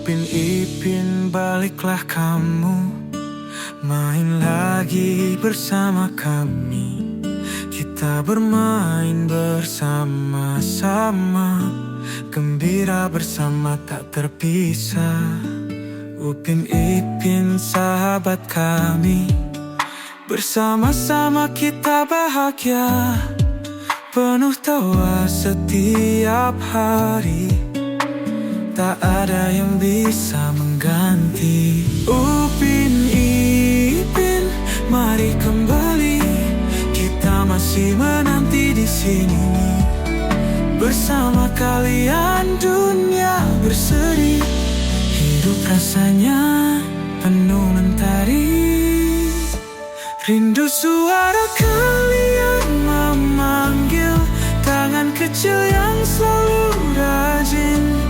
Upin Ipin baliklah kamu, main lagi bersama kami. Kita bermain bersama-sama, gembira bersama tak terpisah. Upin Ipin sahabat kami, bersama-sama kita bahagia, penuh tawa setiap hari. Tak ada yang bisa mengganti Upin Ipin, mari kembali. Kita masih menanti di sini. Bersama kalian dunia berseri, hidup rasanya penuh mentari. Rindu suara kalian memanggil, tangan kecil yang selalu rajin.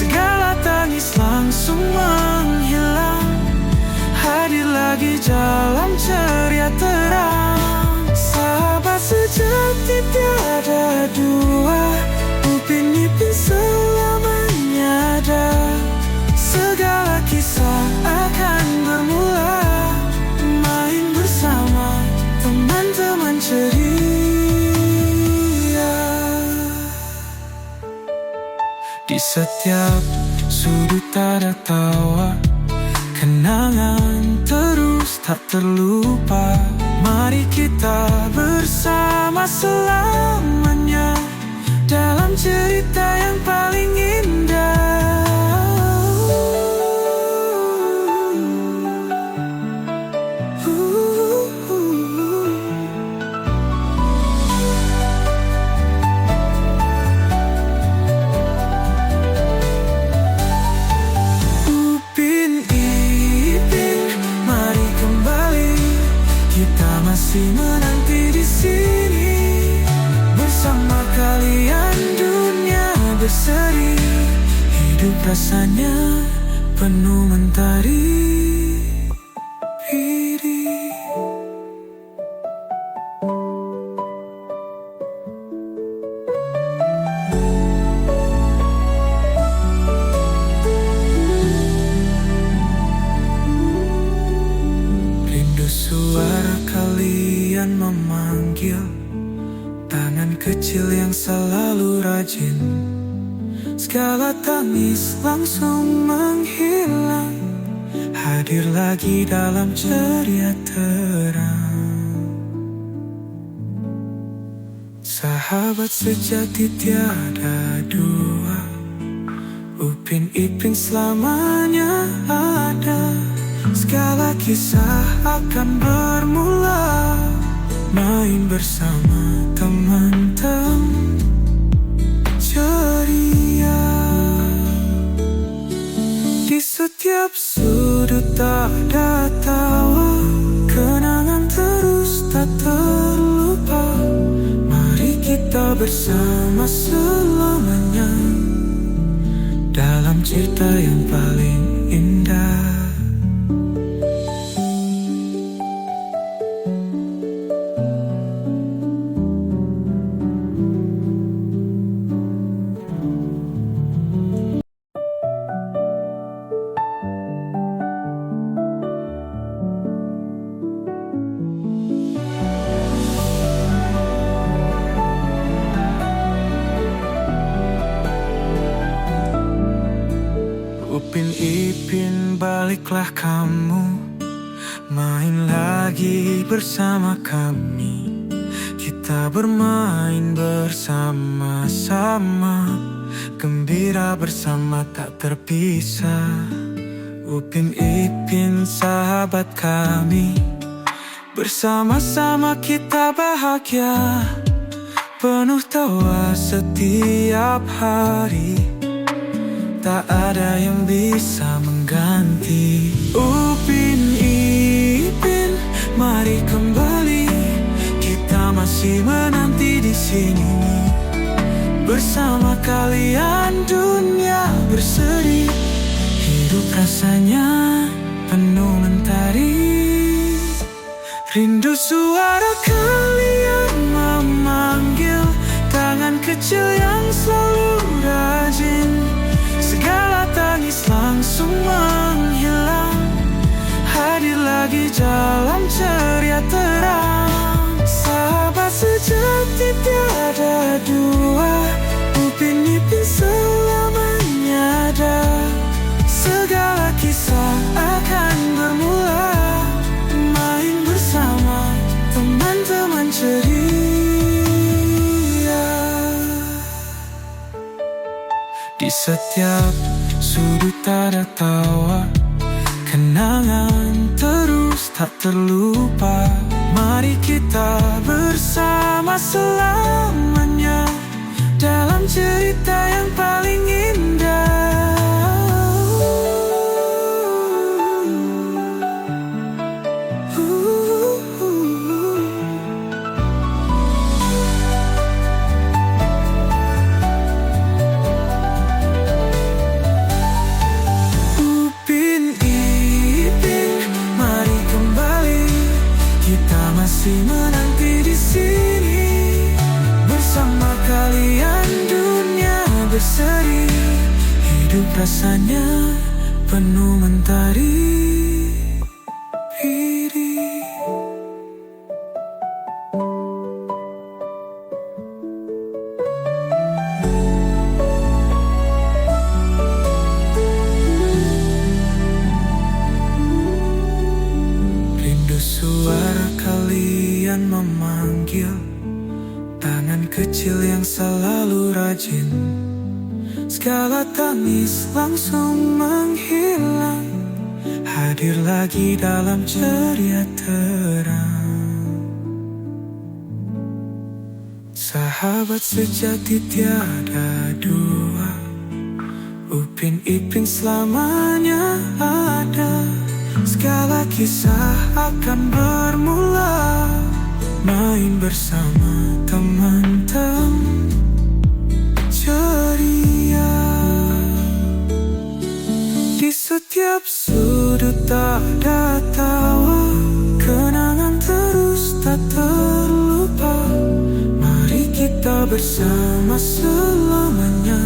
Segala tangis langsung menghilang, hadir lagi dalam ceria terang. Sahabat sejati tiada dua, Upin Ipin selamanya ada. Segala kisah akan bermula, main bersama teman-teman ceria. Di setiap sudut ada tawa, kenangan terus tak terlupa. Mari kita bersama selamanya dalam cerita yang paling indah. Masih menanti di sini. Bersama kalian dunia berseri, hidup rasanya penuh mentari. Rindu suara kalian memanggil, tangan kecil yang selalu rajin. Segala tangis langsung menghilang, hadir lagi dalam ceria terang. Sahabat sejati tiada dua, Upin Ipin selamanya ada. Segala kisah akan bermula, main bersama teman-teman ceria. Di setiap sudut ada tawa, kenangan terus tak terlupa. Mari kita bersama selamanya dalam cerita yang paling indah. Upin Ipin baliklah kamu, main lagi bersama kami. Kita bermain bersama-sama, gembira bersama tak terpisah. Upin Ipin sahabat kami, bersama-sama kita bahagia, penuh tawa setiap hari. Tak ada yang bisa mengganti Upin Ipin, mari kembali. Kita masih menanti di sini. Bersama kalian dunia berseri, hidup rasanya penuh mentari. Rindu suara kalian memanggil, tangan kecil yang selalu rajin. Segala tangis langsung jalan ceria terang. Sahabat sejati tiada dua, Upin Ipin selamanya ada. Segala kisah akan bermula, main bersama teman-teman ceria. Di setiap sudut ada tawa, kenangan terus tak terlupa. Mari kita bersama selamanya dalam cerita yang paling indah. Masih menanti di sini bersama kalian, dunia berseri. Hidup rasanya penuh mentari. Rindu suara kalian memanggil, tangan kecil yang selalu rajin. Segala tangis langsung menghilang, hadir lagi dalam ceria terang. Sahabat sejati tiada dua, Upin Ipin selamanya ada. Segala kisah akan bermula, main bersama teman-teman ceria. Di setiap sudut ada tawa, kenangan terus tak terlupa. Mari kita bersama selamanya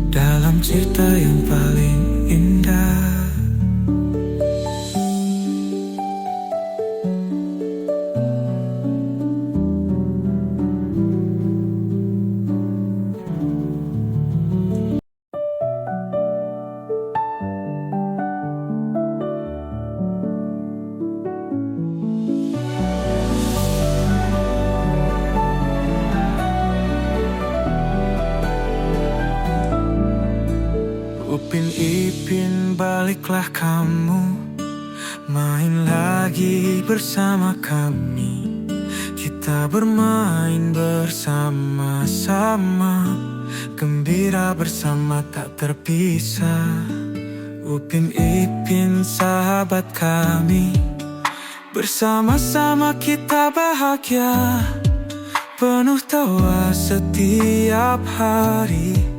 dalam cerita yang paling indah. Upin Ipin baliklah kamu, main lagi bersama kami. Kita bermain bersama-sama, gembira bersama tak terpisah. Upin Ipin sahabat kami, bersama-sama kita bahagia, penuh tawa setiap hari.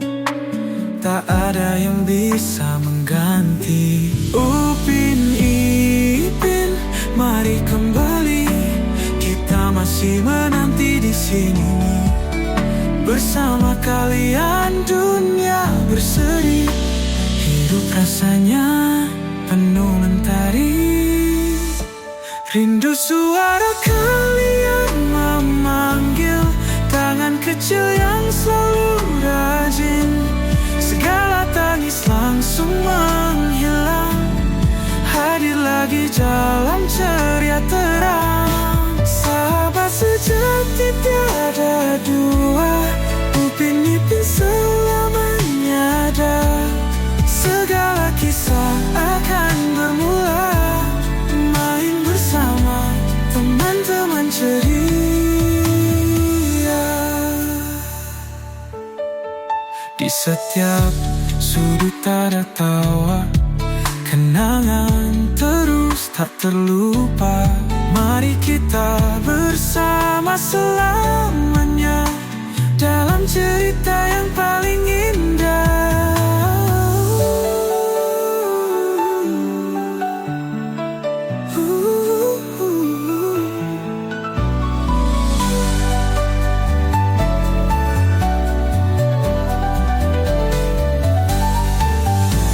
Tak ada yang bisa mengganti. Upin Ipin, mari kembali. Kita masih menanti di sini bersama kalian, dunia berseri. Hidup rasanya penuh mentari. Rindu suara kalian memanggil, tangan kecil yang selalu rajin. Segala tangis langsung menghilang, hadir lagi jalan ceria terang. Sahabat sejati tiada dua, Upin Ipin selamanya ada. Segala kisah akan bermula, main bersama teman-teman ceria. Di setiap sudut ada tawa, kenangan terus tak terlupa. Mari kita bersama selamanya dalam cerita yang paling indah.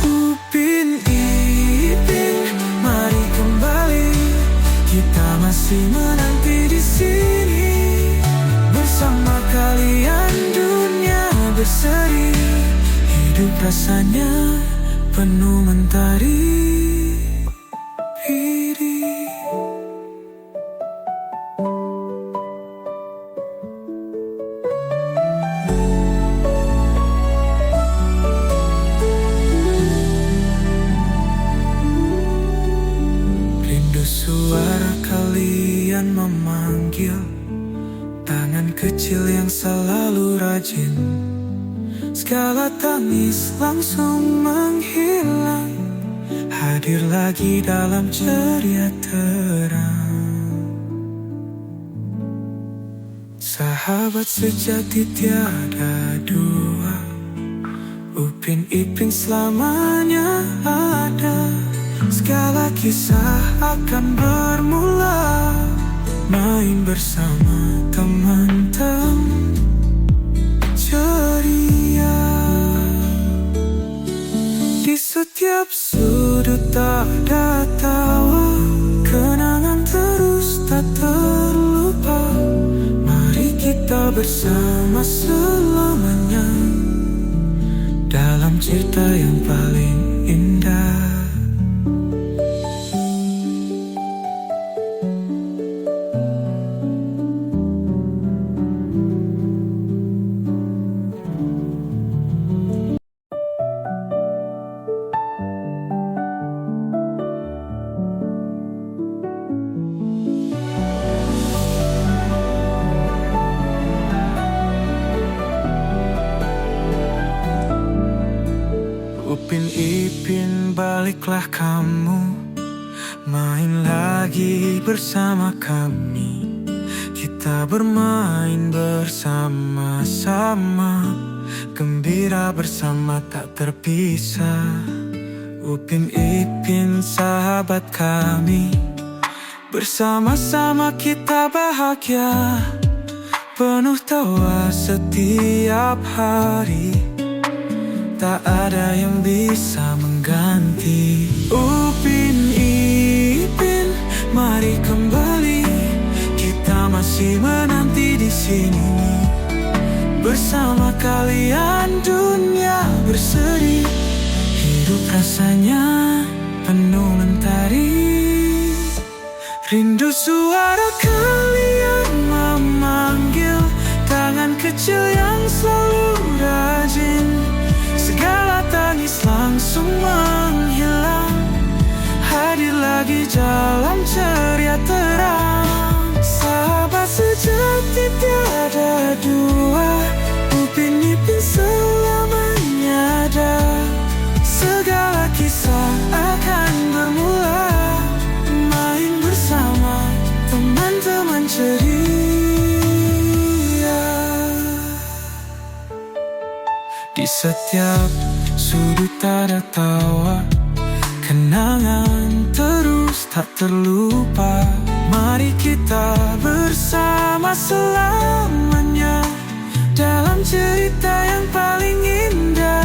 Upin Ipin, mari kembali. masih menanti di sini. Bersama kalian dunia berseri, hidup rasanya penuh mentari. Rindu suara kalian memanggil, tangan kecil yang selalu rajin. Segala tangis langsung menghilang, hadir lagi dalam ceria terang. Sahabat sejati tiada dua, Upin Ipin selamanya ada. Segala kisah akan bermula, main bersama teman-teman ceria. Di setiap sudut ada tawa, kenangan terus tak terlupa. Mari kita bersama selamanya dalam cerita yang paling indah. Upin Ipin baliklah kamu, main lagi bersama kami. Kita bermain bersama-sama, gembira bersama tak terpisah. Upin Ipin sahabat kami, bersama-sama kita bahagia, penuh tawa setiap hari. Tak ada yang bisa mengganti. Upin Ipin, mari kembali, kita masih menanti di sini. Bersama kalian dunia berseri, hidup rasanya penuh mentari. Rindu suara kalian memanggil, tangan kecil yang selalu rajin. Segala tangis langsung menghilang, hadir lagi dalam ceria terang. Sahabat sejati tiada dua, Upin Ipin selamanya ada. Segala kisah akan bermula, main bersama teman-teman ceria. Di setiap sudut ada tawa, kenangan terus tak terlupa. Mari kita bersama selamanya dalam cerita yang paling indah.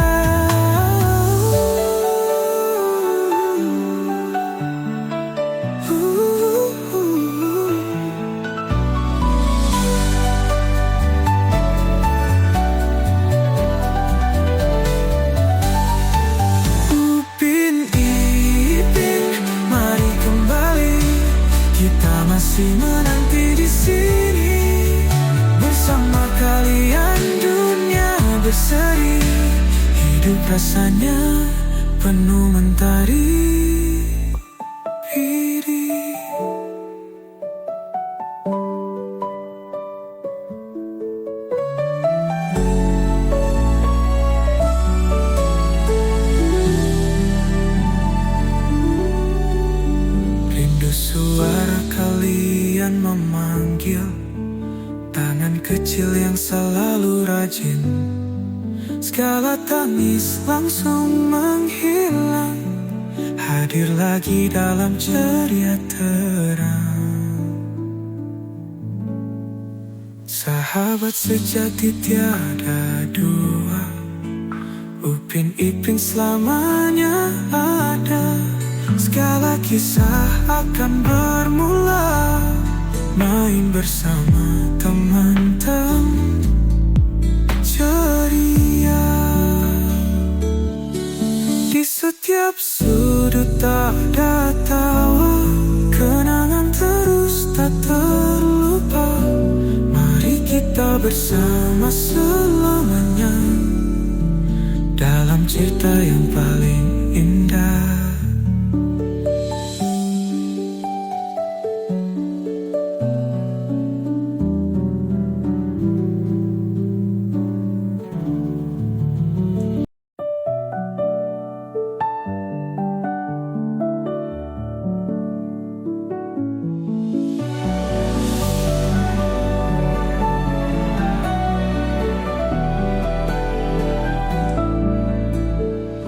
Masih menanti di sini. Bersama kalian dunia berseri, hidup rasanya penuh mentari. Rindu suara kalian memanggil, tangan kecil yang selalu rajin. Segala tangis langsung menghilang, hadir lagi dalam ceria terang. Sahabat sejati tiada dua, Upin Ipin selamanya ada. Segala kisah akan bermula, main bersama teman-teman ceria. Di setiap sudut ada tawa, kenangan terus tak terlupa. Mari kita bersama selamanya dalam cerita yang paling indah.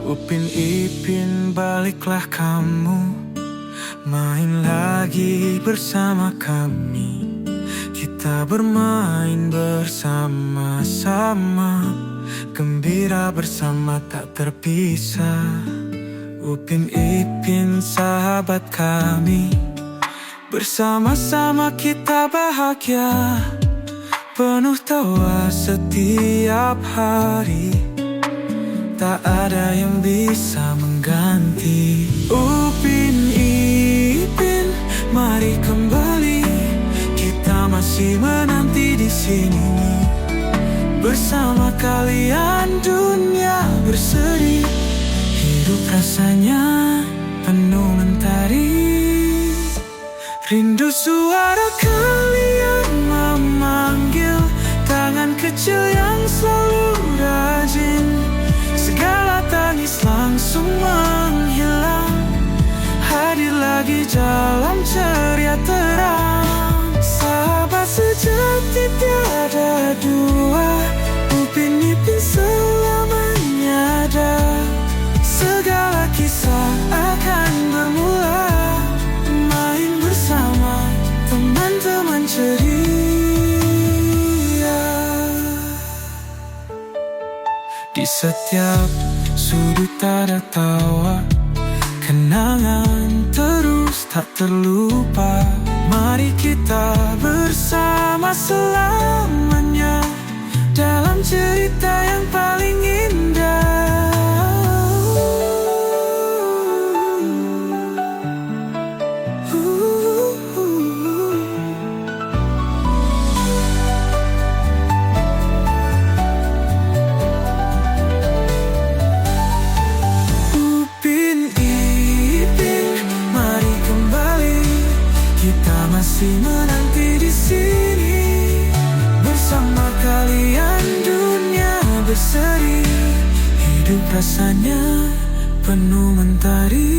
Upin Ipin, baliklah kamu, main lagi bersama kami. Kita bermain bersama-sama, gembira bersama tak terpisah. Upin Ipin, sahabat kami, bersama-sama kita bahagia, penuh tawa setiap hari. Tak ada yang bisa mengganti. Upin Ipin, mari kembali. Kita masih menanti di sini. Bersama kalian dunia berseri. Hidup rasanya penuh mentari. Rindu suara kalian memanggil, tangan kecil yang selalu rajin. Segala tangis langsung menghilang, hadir lagi dalam ceria terang. Sahabat sejati tiada dua, Upin Ipin selamanya ada. Segala kisah akan bermula, main bersama teman-teman ceria. Di setiap sudut ada tawa, kenangan terus tak terlupa. Mari kita bersama selamanya dalam cerita yang paling indah. Masih menanti di sini, bersama kalian dunia berseri. Hidup rasanya penuh mentari.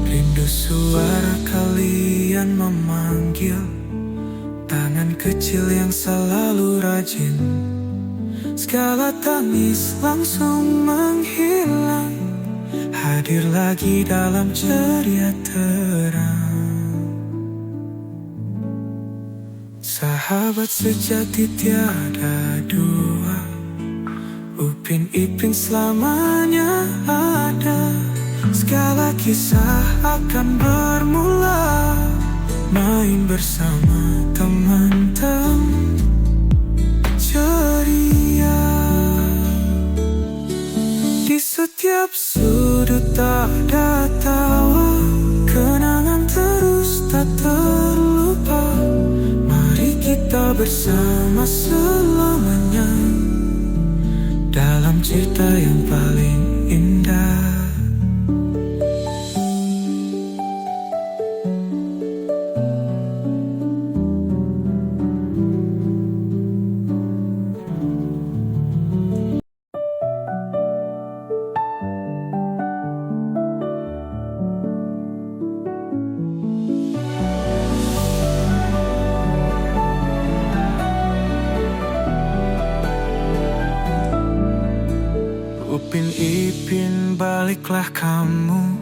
Rindu suara kalian memanggil, tangan kecil yang selalu rajin. Segala tangis langsung menghilang, hadir lagi dalam ceria terang. Sahabat sejati tiada dua, Upin Ipin selamanya ada. Segala kisah akan bermula, main bersama teman-teman ceria. Di setiap sudut ada tawa, kenangan terus tak terlupa. Mari kita bersama selamanya dalam cerita yang paling indah. Upin Ipin, baliklah kamu,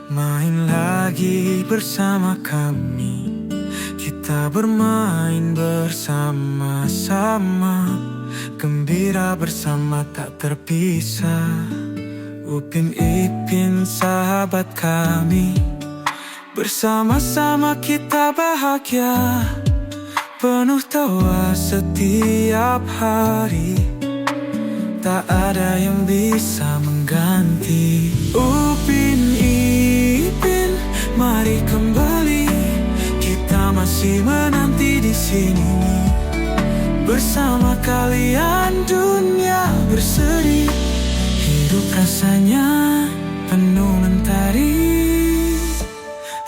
main lagi bersama kami. kita bermain bersama-sama, gembira bersama tak terpisah. Upin Ipin sahabat kami, bersama-sama kita bahagia, penuh tawa setiap hari, tak ada yang bisa mengganti. Upin Ipin, mari kembali, kita masih menanti di sini. Bersama kalian dunia berseri, hidup rasanya penuh mentari.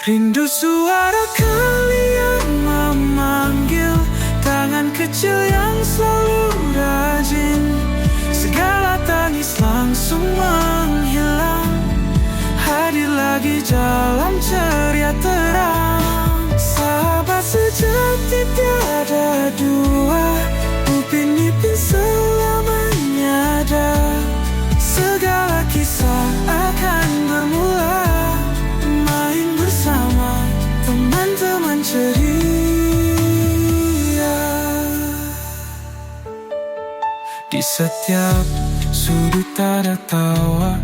Rindu suara kalian memanggil, tangan kecil yang selalu rajin. Segala tangis langsung menghilang, hadir lagi dalam ceria terang. Sahabat sejati tiada dua, Upin Ipin selamanya ada. Segala kisah akan bermula, main bersama teman-teman ceria. Di setiap sudut ada tawa,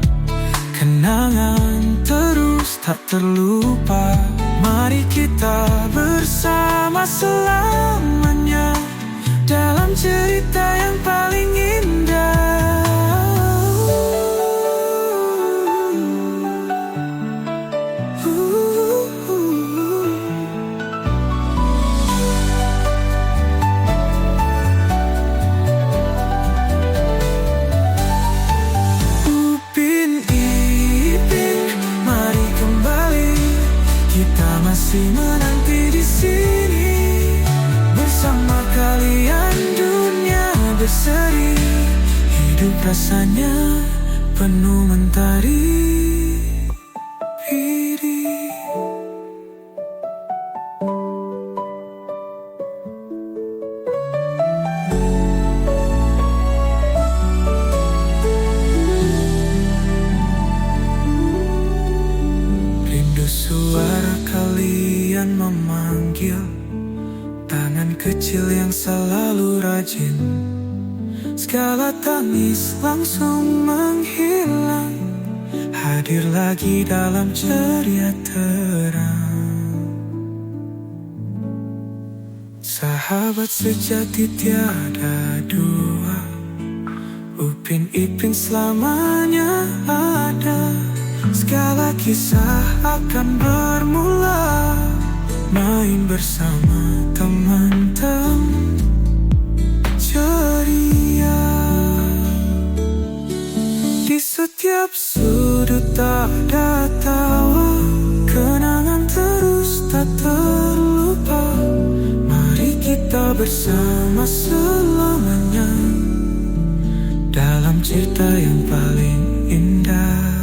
kenangan terus tak terlupa. Mari kita bersama selamanya dalam cerita yang paling indah. Masih menanti di sini, bersama kalian dunia berseri, hidup rasanya penuh mentari. Rindu suara kalian memanggil, tangan kecil yang selalu rajin. Segala tangis langsung menghilang, hadir lagi dalam ceria terang. Sahabat sejati tiada dua, Upin Ipin selamanya ada. Segala kisah akan bermula, main bersama teman-teman ceria. Di setiap sudut ada tawa, kenangan terus tak terlupa. Mari kita bersama selamanya dalam cerita yang paling indah.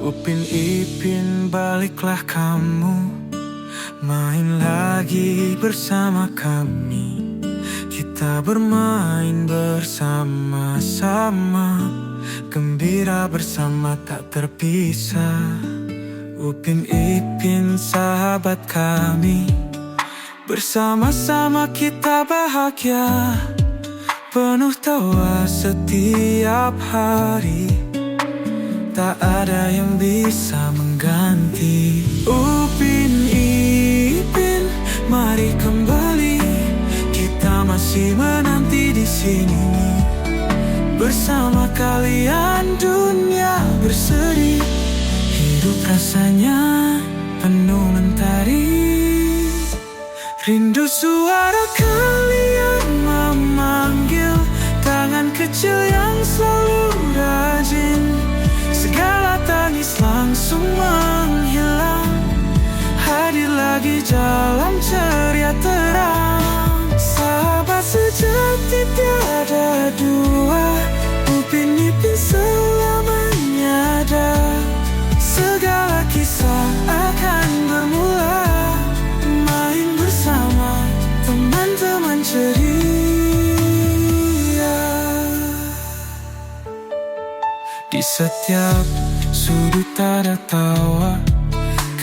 Upin Ipin, baliklah kamu, main lagi bersama kami. Kita bermain bersama-sama, gembira bersama tak terpisah. Upin Ipin sahabat kami, bersama-sama kita bahagia, penuh tawa setiap hari, tak ada yang bisa mengganti. Upin Ipin, mari kembali, kita masih menanti di sini. Bersama kalian dunia berseri, hidup rasanya penuh mentari. Rindu suara kalian memanggil, tangan kecil yang selalu rajin. Segala tangis langsung menghilang, hadir lagi dalam ceria terang. Sahabat sejati tiada dua, Upin Ipin selamanya ada. Segala kisah akan bermula, main bersama teman-teman ceria. Di setiap sudut ada tawa,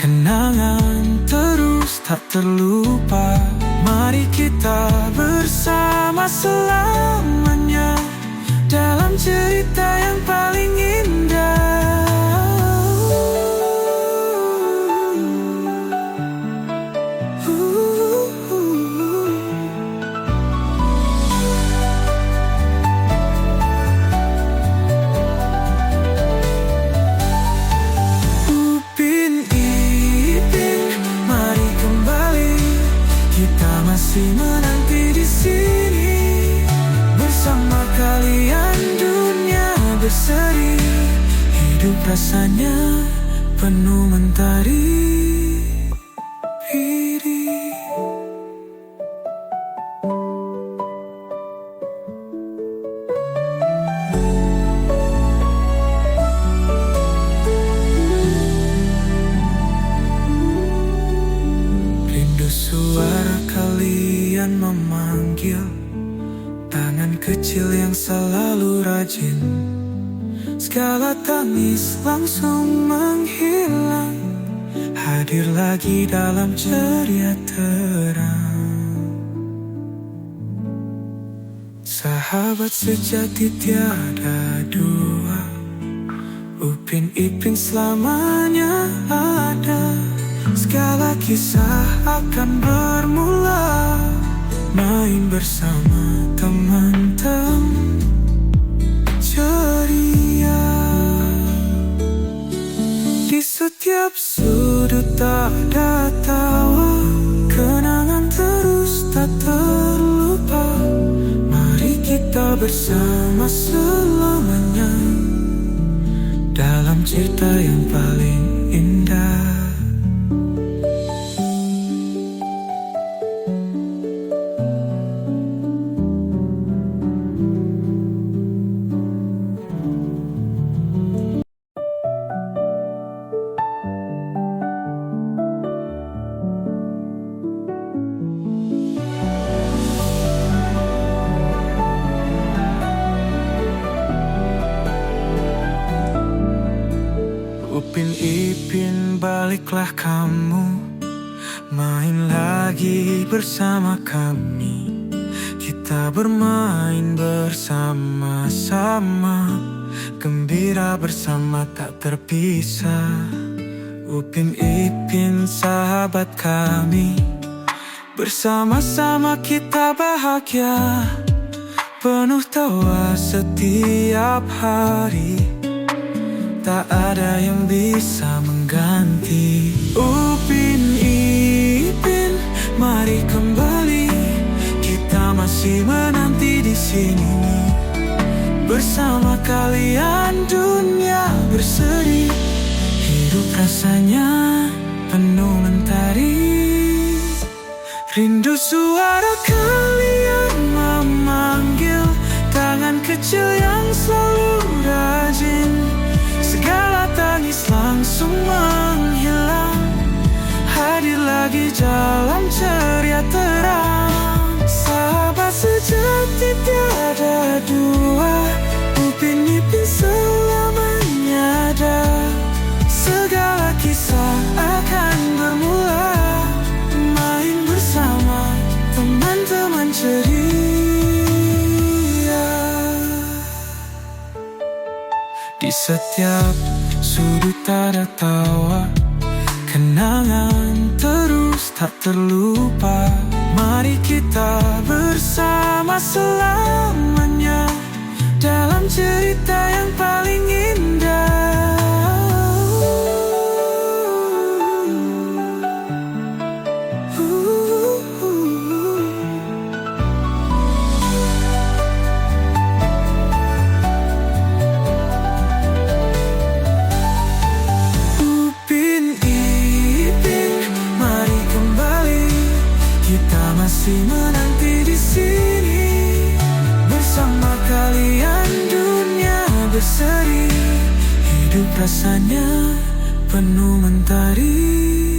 kenangan terus tak terlupa. Mari kita bersama selamanya dalam cerita yang paling indah. Masih menanti di sini bersama kalian, dunia berseri. Hidup rasanya penuh mentari biru. Rindu suara kalian memanggil, tangan kecil yang selalu rajin. Segala tangis langsung menghilang, hadir lagi dalam ceria terang. Sahabat sejati tiada dua, Upin Ipin selamanya ada. Segala kisah akan bermula, main bersama teman-teman ceria. Di setiap sudut ada tawa, kenangan terus tak terlupa. Mari kita bersama selamanya dalam cerita yang paling indah. Upin Ipin, baliklah kamu, main lagi bersama kami. Kita bermain bersama-sama, gembira bersama tak terpisah. Upin Ipin sahabat kami, bersama-sama kita bahagia, penuh tawa setiap hari. Tak ada yang bisa mengganti. Upin Ipin, mari kembali. Kita masih menanti di sini bersama kalian, dunia berseri. Hidup rasanya penuh mentari. Rindu suara kalian memanggil, tangan kecil yang selalu rajin. Segala tangis langsung menghilang, hadir lagi dalam ceria terang. Sahabat sejati tiada dua, Upin Ipin selamanya ada. Segala kisah akan bermula, main bersama teman-teman ceria. Di setiap sudut ada tawa, kenangan terus tak terlupa. Mari kita bersama selamanya dalam cerita yang paling indah. Masih menanti di sini berseri, hidup rasanya penuh mentari.